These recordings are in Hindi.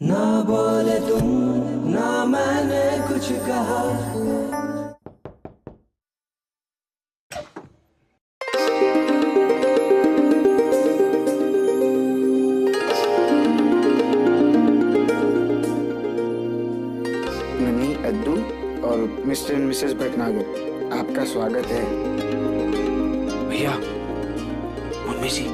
ना बोले तुम, ना मैंने कुछ कहा। ननी, अद्दू और मिस्टर एंड मिसेस भटनागर, आपका स्वागत है। भैया, मम्मी जी।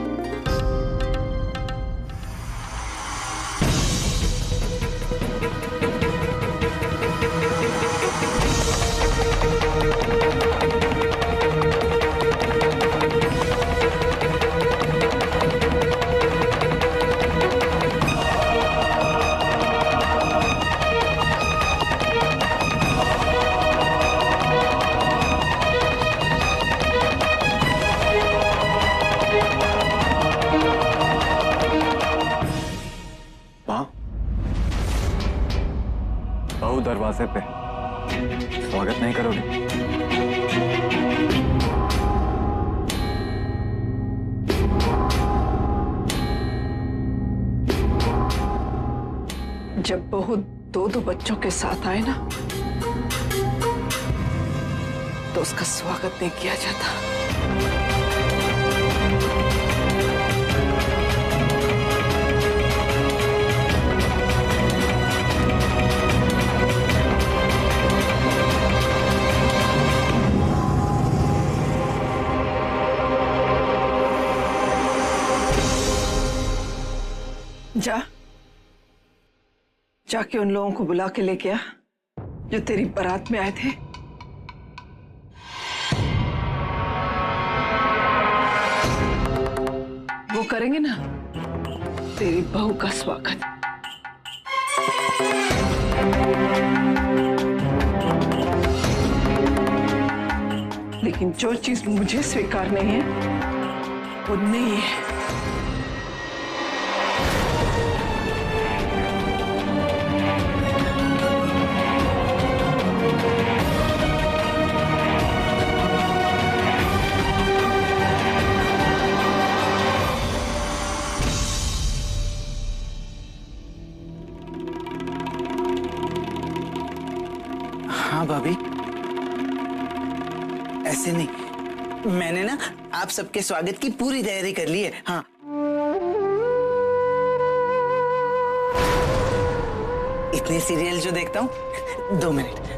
बहू दरवाजे पे, स्वागत नहीं करोगे? जब बहू दो दो बच्चों के साथ आए ना, तो उसका स्वागत नहीं किया जाता। जाके उन लोगों को बुला के लेके आ जो तेरी बारात में आए थे। वो करेंगे ना तेरी बहू का स्वागत। लेकिन जो चीज मुझे स्वीकार नहीं है वो नहीं है। हाँ भाभी, ऐसे नहीं, मैंने ना आप सबके स्वागत की पूरी तैयारी कर ली है। हाँ, इतने सीरियल जो देखता हूँ, 2 मिनट।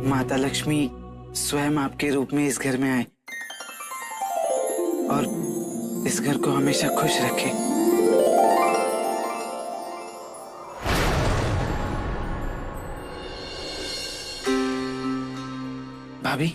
माता लक्ष्मी स्वयं आपके रूप में इस घर में आए और इस घर को हमेशा खुश रखे। भाभी,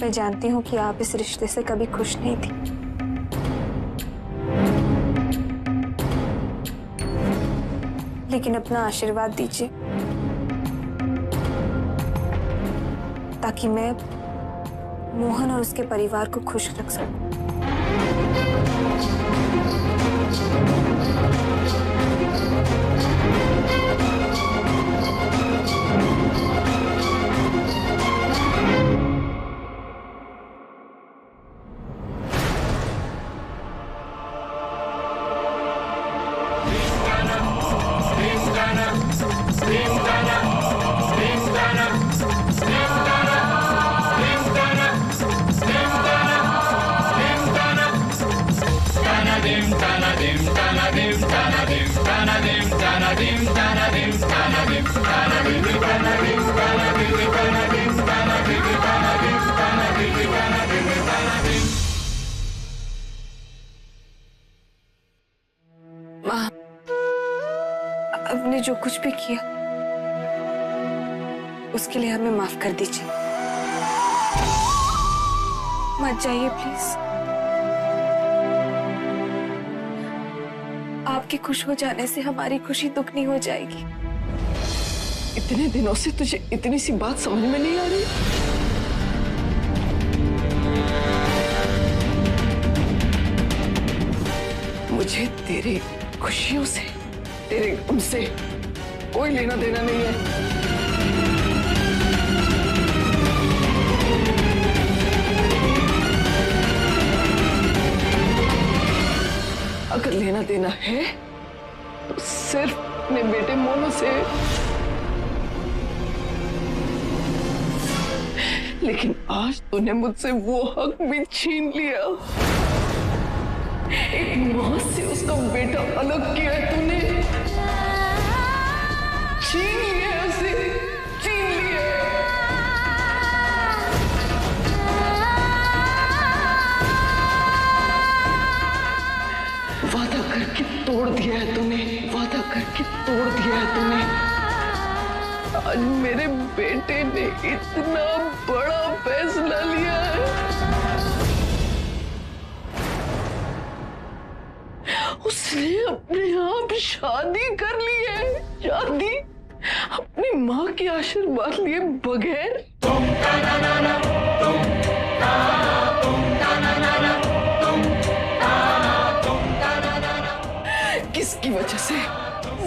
मैं जानती हूँ कि आप इस रिश्ते से कभी खुश नहीं थी, लेकिन अपना आशीर्वाद दीजिए ताकि मैं मोहन और उसके परिवार को खुश रख सकूं। माँ, आपने जो कुछ भी किया उसके लिए हमें माफ कर दीजिए। मत जाइए प्लीज। आपके खुश हो जाने से हमारी खुशी दुगनी हो जाएगी। इतने दिनों से तुझे इतनी सी बात समझ में नहीं आ रही? मुझे तेरी खुशियों से, तेरे गम से कोई लेना देना नहीं है। अगर लेना देना है तो सिर्फ अपने बेटे मोनू से। लेकिन आज तूने मुझसे वो हक भी छीन लिया। एक मां से उसका बेटा अलग किया है तूने। छीन लिया उसे, छीन लिया। वादा करके तोड़ दिया है तूने, वादा करके तोड़ दिया है तूने। आज मेरे बेटे ने इतना बड़ा फैसला लिया है। उसने अपने आप शादी कर ली है, शादी अपनी माँ के आशीर्वाद लिए बगैर। किसकी वजह से?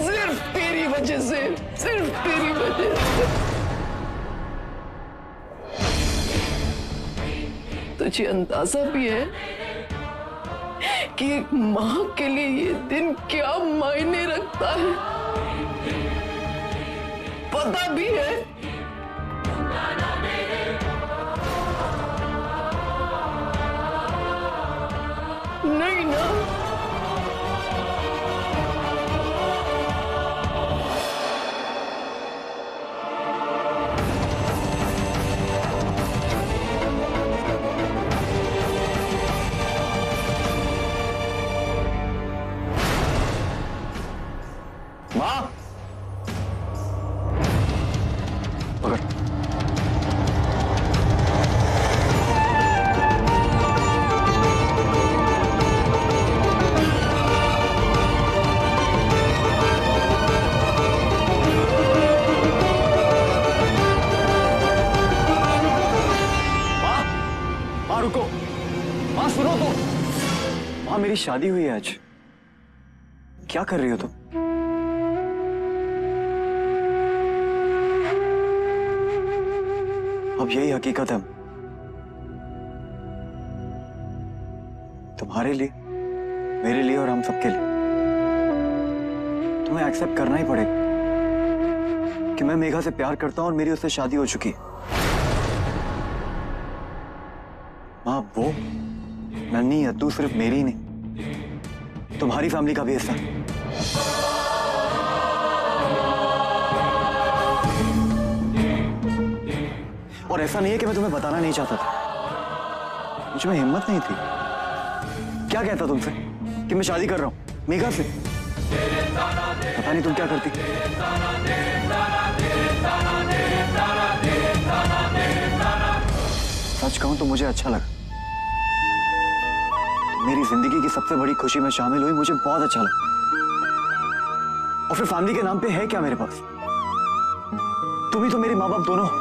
सिर्फ तेरी वजह से, सिर्फ तेरी वजह से। तुझे अंदाजा भी है कि एक माँ के लिए ये दिन क्या मायने रखता है? पता भी है? नहीं ना? माँ, पकड़। माँ रुको, माँ सुनो तो। माँ मेरी शादी हुई है आज। क्या कर रही हो तुम? अब यही हकीकत है तुम्हारे लिए, मेरे लिए और हम सबके लिए। तुम्हें एक्सेप्ट करना ही पड़ेगा कि मैं मेघा से प्यार करता हूं और मेरी उससे शादी हो चुकी है। मां, वो नन्ही अद्दू सिर्फ मेरी ही नहीं, तुम्हारी फैमिली का भी हिस्सा है। और ऐसा नहीं है कि मैं तुम्हें बताना नहीं चाहता था, मुझ में हिम्मत नहीं थी। क्या कहता तुमसे कि मैं शादी कर रहा हूं मेघा से? पता नहीं तुम क्या करती। सच सच कहूं तो मुझे अच्छा लगा। मेरी जिंदगी की सबसे बड़ी खुशी में शामिल हुई, मुझे बहुत अच्छा लगा। और फिर फैमिली के नाम पे है क्या मेरे पास? तुम ही तो मेरे माँ बाप दोनों हो।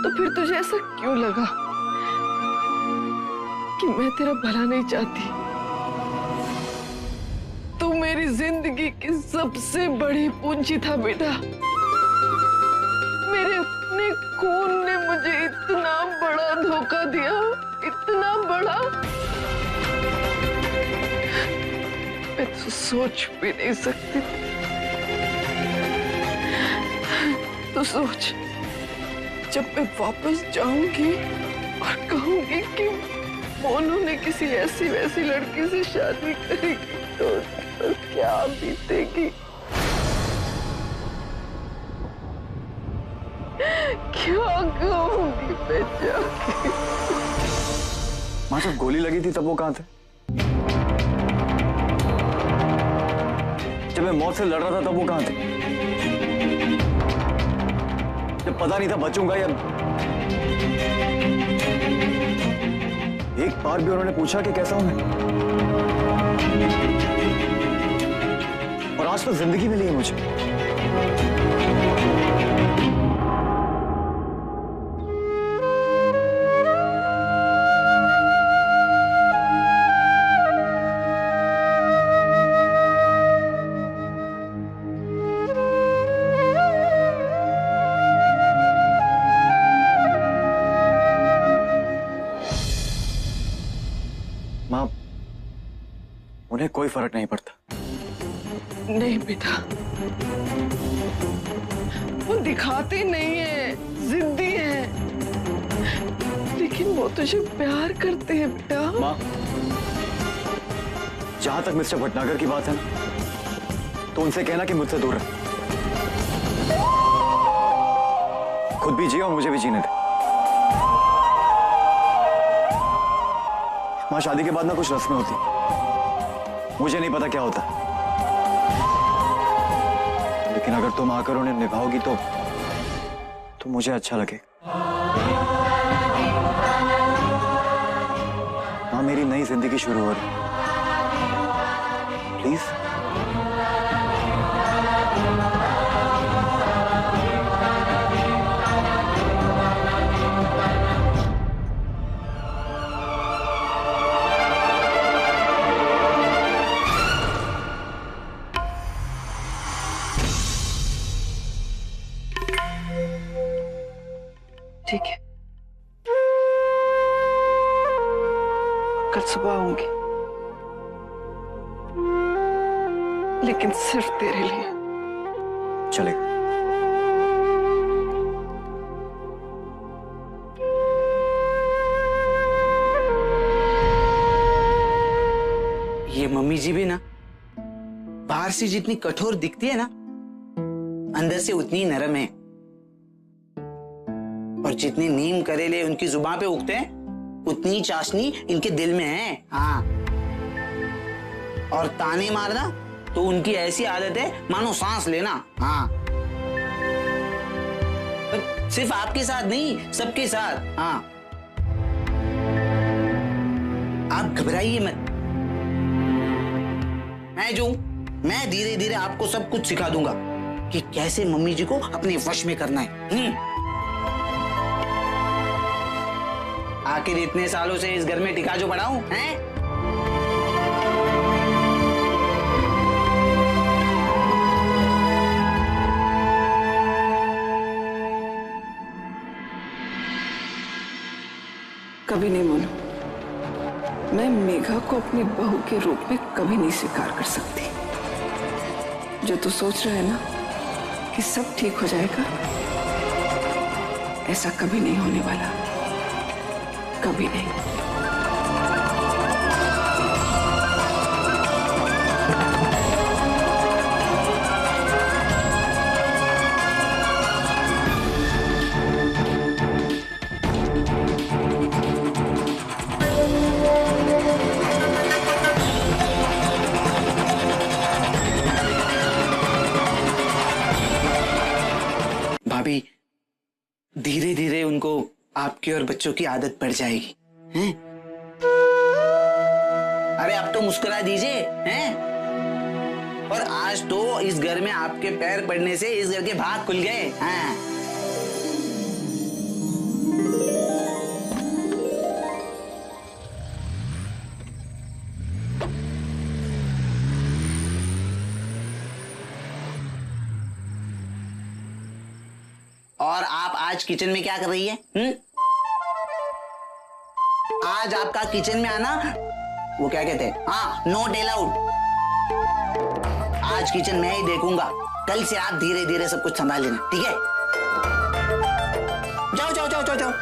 तो फिर तुझे ऐसा क्यों लगा कि मैं तेरा भला नहीं चाहती? तू मेरी जिंदगी की सबसे बड़ी पूंजी था बेटा। मेरे अपने खून ने मुझे इतना बड़ा धोखा दिया, इतना बड़ा, मैं तो सोच भी नहीं सकती। तो सोच, जब मैं वापस जाऊंगी और कहूंगी कि मोनू ने किसी ऐसी वैसी लड़की से शादी करेगी तो क्या बीतेगी, क्या कहूंगी मैं जाके? माँ, जब गोली लगी थी तब वो कहाँ थे? जब मैं मौत से लड़ रहा था तब वो कहाँ थे? जब पता नहीं था बचूंगा या... एक बार भी उन्होंने पूछा कि कैसा हूं मैं? और आज तो जिंदगी मिली है मुझे। मां, उन्हें कोई फर्क नहीं पड़ता। नहीं बेटा, वो दिखाते नहीं है, जिद्दी है, लेकिन वो तुझे प्यार करते हैं बेटा। मां, जहां तक मिस्टर भटनागर की बात है ना, तो उनसे कहना कि मुझसे दूर रहे। खुद भी जिए और मुझे भी जीने दे। मां, शादी के बाद ना कुछ रस्में होती, मुझे नहीं पता क्या होता, लेकिन अगर तुम आकर उन्हें निभाओगी तो मुझे अच्छा लगे। मां, मेरी नई जिंदगी शुरू हो रही, प्लीज। ठीक है, कल सुबह आऊंगी, लेकिन सिर्फ तेरे लिए। चलेगा। ये मम्मी जी भी ना बाहर से जितनी कठोर दिखती है ना, अंदर से उतनी नरम है। और जितने नीम करेले उनकी जुबान पे उगते हैं, उतनी चाशनी इनके दिल में है। हाँ, और ताने मारना तो उनकी ऐसी आदत है मानो सांस लेना। हाँ, पर सिर्फ आपके साथ नहीं, सबके साथ। हाँ, आप घबराइए मत। मैं धीरे धीरे आपको सब कुछ सिखा दूंगा कि कैसे मम्मी जी को अपने वश में करना है। आखिर इतने सालों से इस घर में टिका जो पड़ा हूं, हैं? कभी नहीं मोनू, मैं मेघा को अपनी बहू के रूप में कभी नहीं स्वीकार कर सकती। जो तू सोच रहा है ना कि सब ठीक हो जाएगा, ऐसा कभी नहीं होने वाला, कभी नहीं। आपकी और बच्चों की आदत पड़ जाएगी, हैं? अरे अब तो मुस्कुरा दीजिए, हैं? और आज तो इस घर में आपके पैर पड़ने से इस घर के भाग खुल गए, हैं? और आप आज किचन में क्या कर रही है? आज आपका किचन में आना, वो क्या कहते हैं, हाँ, नॉट अलाउड। आज किचन मैं ही देखूंगा। कल से आप धीरे धीरे सब कुछ संभाल लेना, ठीक है? जाओ जाओ जाओ जाओ जाओ।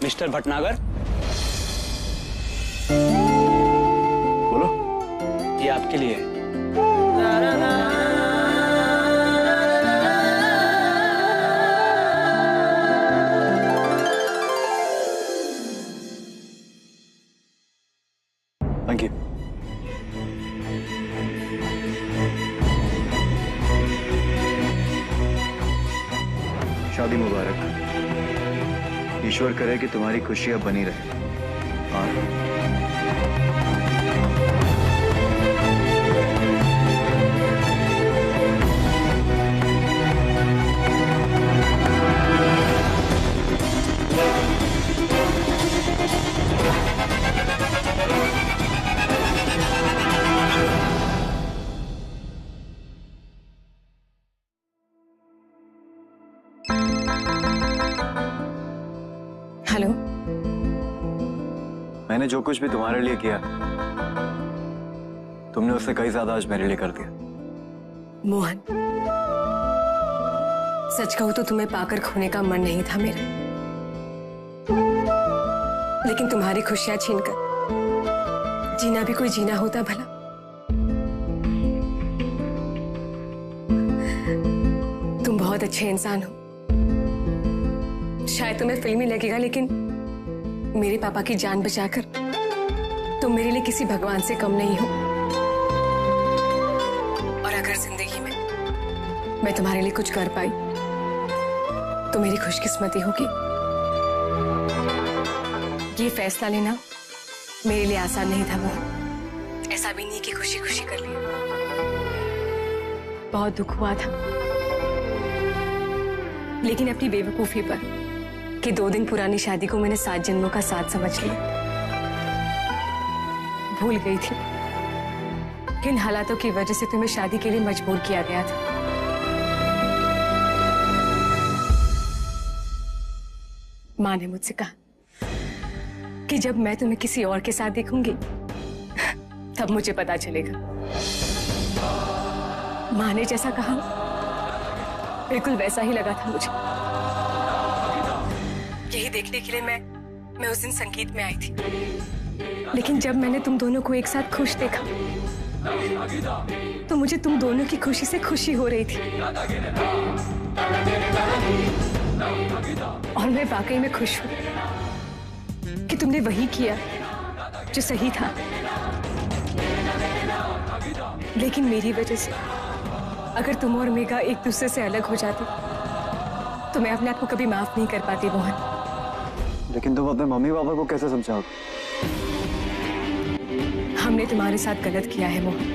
मिस्टर भटनागर, बोलो। ये आपके लिए है। Thank you. शादी मुबारक। ईश्वर करे कि तुम्हारी खुशियां बनी रहे। हाँ। हेलो। मैंने जो कुछ भी तुम्हारे लिए किया, तुमने उससे कई ज्यादा आज मेरे लिए कर दिया। मोहन, सच कहूं तो तुम्हें पाकर खोने का मन नहीं था मेरा, लेकिन तुम्हारी खुशियां छीनकर जीना भी कोई जीना होता भला। तुम बहुत अच्छे इंसान हो। शायद तुम्हें फिल्मी लगेगा, लेकिन मेरे पापा की जान बचाकर तुम मेरे लिए किसी भगवान से कम नहीं हो। और अगर जिंदगी में मैं तुम्हारे लिए कुछ कर पाई तो मेरी खुशकिस्मती होगी। ये फैसला लेना मेरे लिए आसान नहीं था मोहन। ऐसा भी नहीं कि खुशी खुशी कर लिया। बहुत दुख हुआ था, लेकिन अपनी बेवकूफी पर कि 2 दिन पुरानी शादी को मैंने 7 जन्मों का साथ समझ लिया। भूल गई थी किन हालातों की वजह से तुम्हें शादी के लिए मजबूर किया गया था। माँ ने मुझसे कहा कि जब मैं तुम्हें किसी और के साथ देखूंगी तब मुझे पता चलेगा। माँ ने जैसा कहा बिल्कुल वैसा ही लगा था मुझे। यही देखने के लिए मैं उस दिन संगीत में आई थी, लेकिन जब मैंने तुम दोनों को एक साथ खुश देखा तो मुझे तुम दोनों की खुशी से खुशी हो रही थी। और मैं वाकई में खुश हूं कि तुमने वही किया जो सही था। लेकिन मेरी वजह से अगर तुम और मेघा एक दूसरे से अलग हो जाते तो मैं अपने आप को कभी माफ नहीं कर पाती मोहन। लेकिन तुम अपने मम्मी पापा को कैसे समझाओगे? हमने तुम्हारे साथ गलत किया है मोहन।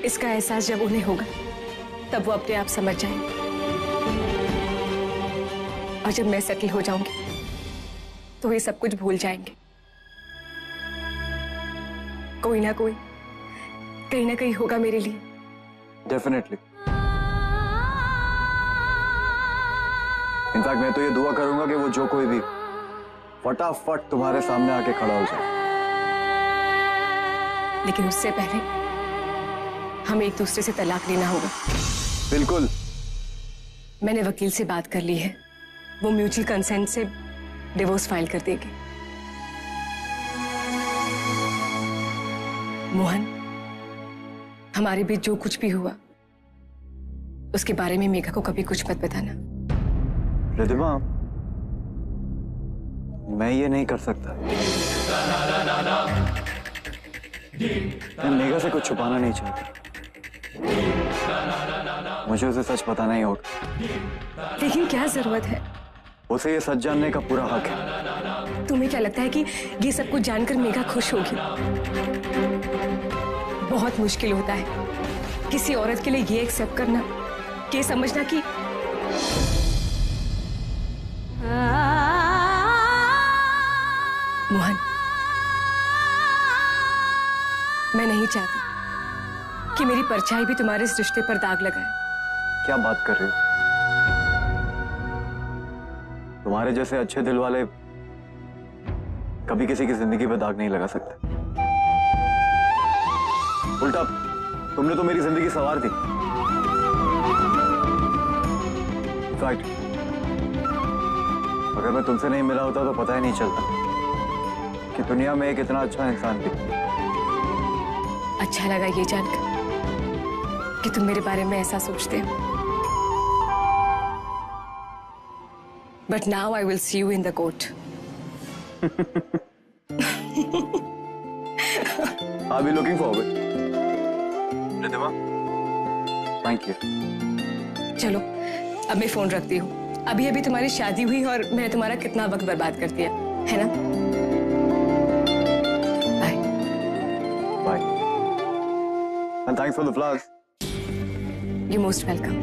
इसका एहसास जब उन्हें होगा तब वो अपने आप समझ जाएंगे। और जब मैं सेटल हो जाऊंगी तो ये सब कुछ भूल जाएंगे। कोई ना कोई कहीं ना कहीं होगा मेरे लिए। डेफिनेटली। इनफैक्ट मैं तो ये दुआ करूंगा कि वो जो कोई भी फटाफट तुम्हारे सामने आके खड़ा हो जाए। लेकिन उससे पहले हमें एक दूसरे से तलाक लेना होगा। बिल्कुल। मैंने वकील से बात कर ली है, वो म्यूचुअल कंसेंट से डिवोर्स फाइल कर देगी। मोहन, हमारे बीच जो कुछ भी हुआ उसके बारे में मेघा को कभी कुछ मत बताना। रिद्धिमा, मैं ये नहीं कर सकता। मैं मेघा से कुछ छुपाना नहीं चाहता। मुझे उसे सच बताना ही होगा। लेकिन क्या जरूरत है? उसे ये सच जानने का पूरा हक है। तुम्हें क्या लगता है कि ये सब कुछ जानकर मेघा खुश होगी? बहुत मुश्किल होता है किसी औरत के लिए ये एक्सेप्ट करना, ये समझना कि मोहन, मैं नहीं चाहती कि मेरी परछाई भी तुम्हारे इस रिश्ते पर दाग लगाए। क्या बात कर रहे हो? तुम्हारे जैसे अच्छे दिल वाले कभी किसी की जिंदगी पे दाग नहीं लगा सकते। उल्टा तुमने तो मेरी जिंदगी संवार दी। इनफैक्ट अगर मैं तुमसे नहीं मिला होता तो पता ही नहीं चलता कि दुनिया में एक इतना अच्छा इंसान भी। अच्छा लगा ये जानकर कि तुम मेरे बारे में ऐसा सोचते हो। But now I will see you in the court. I'll be looking forward. Riddhima, thank you. चलो अब मैं फोन रखती हूँ। अभी अभी तुम्हारी शादी हुई और मैंने तुम्हारा कितना वक्त बर्बाद कर दिया है ना? Bye. Bye. And thanks for the flowers. You're most welcome.